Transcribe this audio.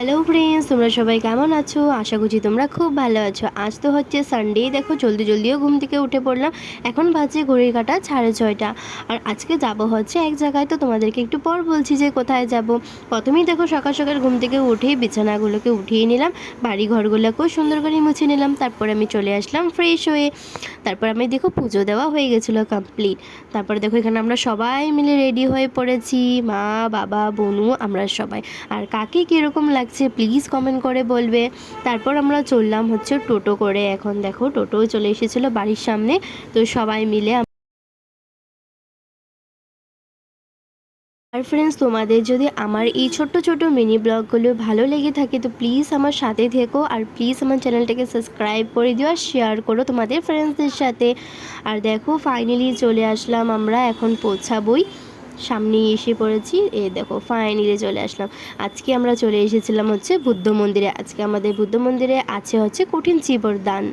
Hello friends, তোমরা সবাই কেমন আছো? আশা করছি তোমরা খুব ভালো আছো। আজ তো হচ্ছে সানডে, দেখো জলদিও ঘুম থেকে উঠে পড়লাম। এখন বাজে ঘড়ির কাঁটা 6:30। আর আজকে যাব হচ্ছে এক জায়গায়, তো তোমাদেরকে একটু পর বলছি যে কোথায় যাব। প্রথমেই দেখো সকাল সকাল ঘুম থেকে উঠেই বিছানাগুলোকে উঠিয়ে নিলাম, বাড়ি ঘরগুলোকেও সুন্দর করে মুছে নিলাম। তারপর আমি চলে আসলাম ফ্রেশ হয়ে। তারপর আমি দেখো পুজো দেওয়া হয়ে গেছিলো কমপ্লিট। তারপরে দেখো এখানে আমরা সবাই মিলে রেডি হয়ে পড়েছি, মা বাবা বোনু আমরা সবাই। আর কাকে কীরকম লাগছে প্লিজ কমেন্ট করে বলবে। তারপর আমরা চললাম হচ্ছে টোটো করে। এখন দেখো টোটোও চলে এসেছিলো বাড়ির সামনে, তো সবাই মিলে। আর ফ্রেন্ডস, তোমাদের যদি আমার এই ছোট্ট ছোট মিনি ব্লগগুলো ভালো লেগে থাকে তো প্লিজ আমার সাথে থেকো, আর প্লিজ আমার চ্যানেলটাকে সাবস্ক্রাইব করে দিও আর শেয়ার করো তোমাদের ফ্রেন্ডসদের সাথে। আর দেখো ফাইনালি চলে আসলাম আমরা, এখন পৌঁছাবই, সামনে এসে পড়েছি। দেখো ফাইনালি চলে আসলাম। আজকে আমরা চলে এসেছিলাম হচ্ছে বুদ্ধ মন্দিরে। আজকে আমাদের বুদ্ধ মন্দিরে আছে হচ্ছে কঠিন চিবর দান।